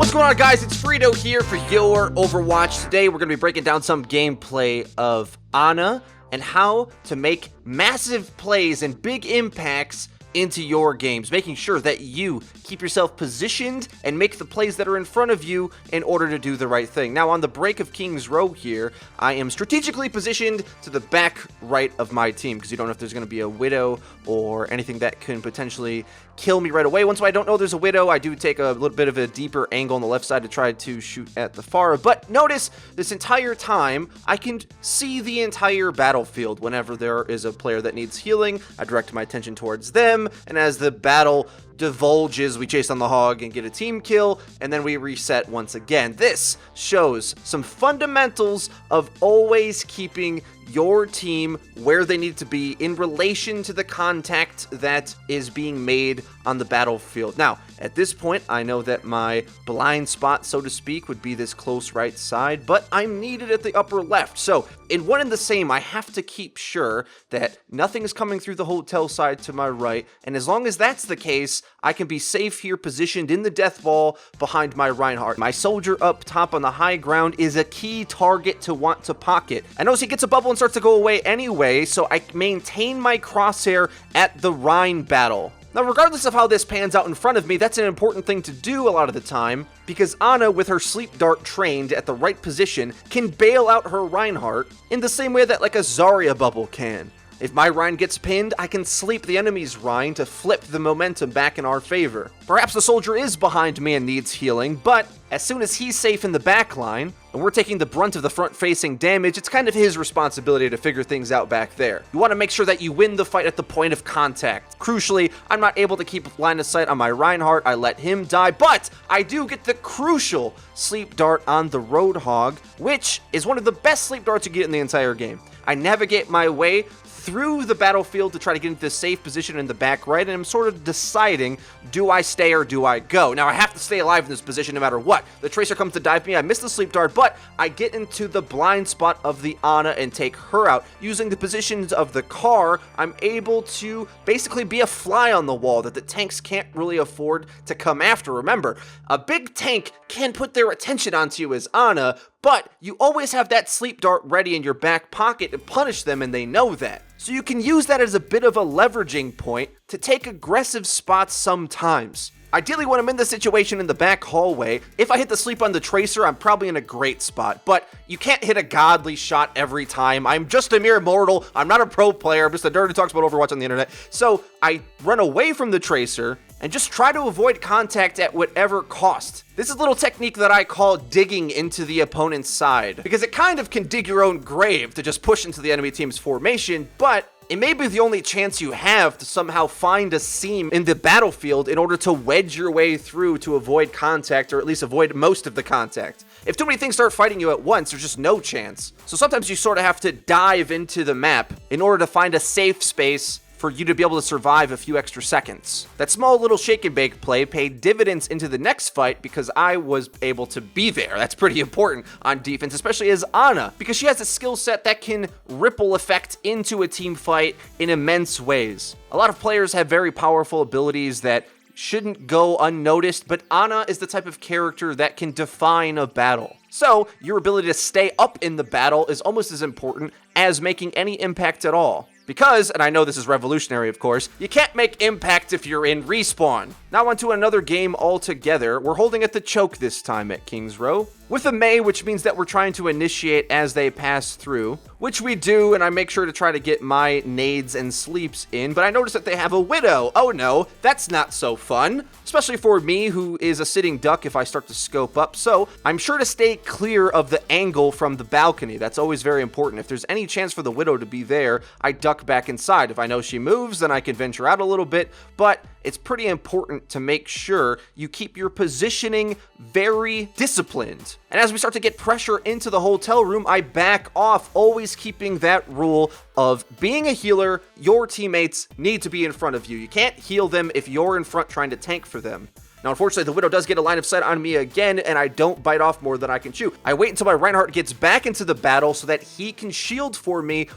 What's going on, guys? It's FREEDO here for Your Overwatch. Today we're going to be breaking down some gameplay of Ana and how to make massive plays and big impacts into your games, making sure that you keep yourself positioned and make the plays that are in front of you in order to do the right thing. Now, on the break of King's Row here, I am strategically positioned to the back right of my team because you don't know if there's going to be a Widow or anything that can potentially kill me right away. Once I don't know there's a Widow, I do take a little bit of a deeper angle on the left side to try to shoot at the Pharah. But notice this entire time, I can see the entire battlefield. Whenever there is a player that needs healing, I direct my attention towards them, and as the battle divulges, we chase on the hog and get a team kill, and then we reset once again. This shows some fundamentals of always keeping your team where they need to be in relation to the contact that is being made on the battlefield. Now, at this point, I know that my blind spot, so to speak, would be this close right side, but I'm needed at the upper left. So, in one and the same, I have to keep sure that nothing is coming through the hotel side to my right, and as long as that's the case, I can be safe here positioned in the death ball behind my Reinhardt. My soldier up top on the high ground is a key target to want to pocket. I notice he gets a bubble and starts to go away anyway, so I maintain my crosshair at the Rhine battle. Now, regardless of how this pans out in front of me, that's an important thing to do a lot of the time, because Ana, with her sleep dart trained at the right position, can bail out her Reinhardt in the same way that like a Zarya bubble can. If my Rhine gets pinned, I can sleep the enemy's Rhine to flip the momentum back in our favor. Perhaps the soldier is behind me and needs healing, but as soon as he's safe in the back line, and we're taking the brunt of the front-facing damage, it's kind of his responsibility to figure things out back there. You want to make sure that you win the fight at the point of contact. Crucially, I'm not able to keep line of sight on my Reinhardt. I let him die, but I do get the crucial sleep dart on the Roadhog, which is one of the best sleep darts you get in the entire game. I navigate my way through the battlefield to try to get into this safe position in the back right, and I'm sort of deciding, do I stay or do I go? Now, I have to stay alive in this position no matter what. The Tracer comes to dive me, I miss the sleep dart, but I get into the blind spot of the Ana and take her out. Using the positions of the car, I'm able to basically be a fly on the wall that the tanks can't really afford to come after. Remember, a big tank can put their attention onto you as Ana, but you always have that sleep dart ready in your back pocket to punish them, and they know that. So you can use that as a bit of a leveraging point to take aggressive spots sometimes. Ideally, when I'm in the situation in the back hallway, if I hit the sleep on the Tracer, I'm probably in a great spot, but you can't hit a godly shot every time. I'm just a mere mortal. I'm not a pro player. I'm just a nerd who talks about Overwatch on the internet. So I run away from the Tracer and just try to avoid contact at whatever cost. This is a little technique that I call digging into the opponent's side, because it kind of can dig your own grave to just push into the enemy team's formation, but it may be the only chance you have to somehow find a seam in the battlefield in order to wedge your way through to avoid contact, or at least avoid most of the contact. If too many things start fighting you at once, there's just no chance. So sometimes you sort of have to dive into the map in order to find a safe space for you to be able to survive a few extra seconds. That small little shake and bake play paid dividends into the next fight because I was able to be there. That's pretty important on defense, especially as Ana, because she has a skill set that can ripple effect into a team fight in immense ways. A lot of players have very powerful abilities that shouldn't go unnoticed, but Ana is the type of character that can define a battle. So your ability to stay up in the battle is almost as important as making any impact at all. Because, and I know this is revolutionary of course, you can't make impact if you're in respawn. Now onto another game altogether. We're holding at the choke this time at King's Row, with a Mei, which means that we're trying to initiate as they pass through, which we do, and I make sure to try to get my nades and sleeps in, but I notice that they have a Widow. Oh no, that's not so fun, especially for me, who is a sitting duck if I start to scope up, so I'm sure to stay clear of the angle from the balcony. That's always very important. If there's any chance for the Widow to be there, I duck back inside. If I know she moves, then I can venture out a little bit, but it's pretty important to make sure you keep your positioning very disciplined. And as we start to get pressure into the hotel room, I back off, always keeping that rule of being a healer, your teammates need to be in front of you. You can't heal them if you're in front trying to tank for them. Now, unfortunately, the Widow does get a line of sight on me again, and I don't bite off more than I can chew. I wait until my Reinhardt gets back into the battle so that he can shield for me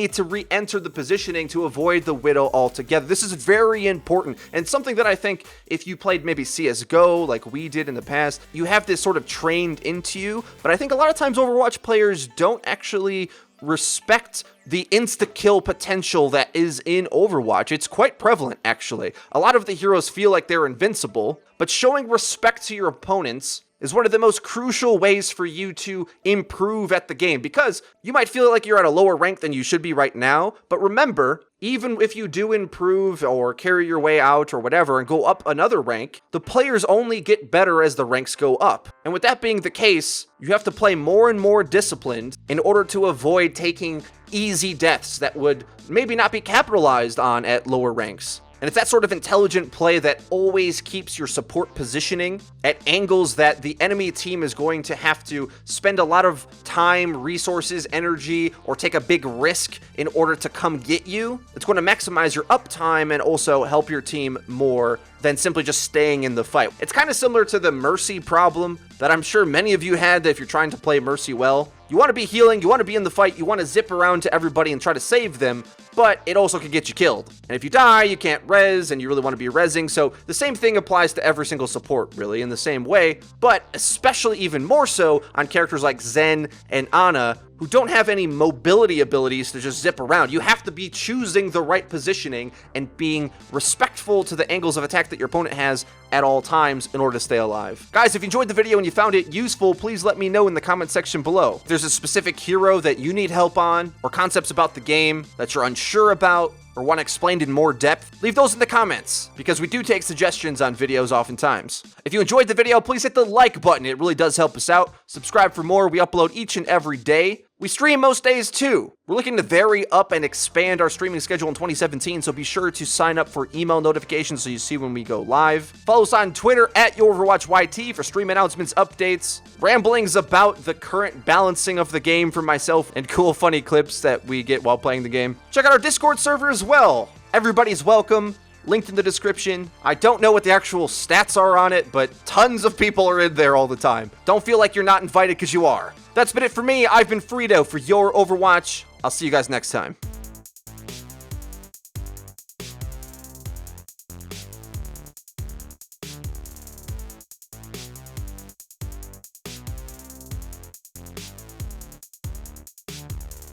to re-enter the positioning to avoid the Widow altogether. This is very important, and something that I think if you played maybe CSGO like we did in the past, you have this sort of trained into you, but I think a lot of times Overwatch players don't actually respect the insta-kill potential that is in Overwatch. It's quite prevalent, actually. A lot of the heroes feel like they're invincible, but showing respect to your opponents is one of the most crucial ways for you to improve at the game, because you might feel like you're at a lower rank than you should be right now, but remember, even if you do improve or carry your way out or whatever and go up another rank, the players only get better as the ranks go up. And with that being the case, you have to play more and more disciplined in order to avoid taking easy deaths that would maybe not be capitalized on at lower ranks. And it's that sort of intelligent play that always keeps your support positioning at angles that the enemy team is going to have to spend a lot of time, resources, energy, or take a big risk in order to come get you. It's going to maximize your uptime and also help your team more than simply just staying in the fight. It's kind of similar to the Mercy problem that I'm sure many of you had if you're trying to play Mercy well. You want to be healing, you want to be in the fight, you want to zip around to everybody and try to save them, but it also can get you killed. And if you die, you can't res, and you really want to be rezzing, so the same thing applies to every single support, really, in the same way, but especially even more so on characters like Zen and Ana, who don't have any mobility abilities to just zip around. You have to be choosing the right positioning and being respectful to the angles of attack that your opponent has at all times in order to stay alive. Guys, if you enjoyed the video and you found it useful, please let me know in the comment section below. If there's a specific hero that you need help on, or concepts about the game that you're unsure about, or want explained in more depth, leave those in the comments, because we do take suggestions on videos oftentimes. If you enjoyed the video, please hit the like button. It really does help us out. Subscribe for more. We upload each and every day. We stream most days too. We're looking to vary up and expand our streaming schedule in 2017, so be sure to sign up for email notifications so you see when we go live. Follow us on Twitter at YourOverwatchYT for stream announcements, updates, ramblings about the current balancing of the game from myself, and cool funny clips that we get while playing the game. Check out our Discord server as well. Everybody's welcome. Linked in the description. I don't know what the actual stats are on it, but tons of people are in there all the time. Don't feel like you're not invited, because you are. That's been it for me. I've been FREEDO for Your Overwatch. I'll see you guys next time.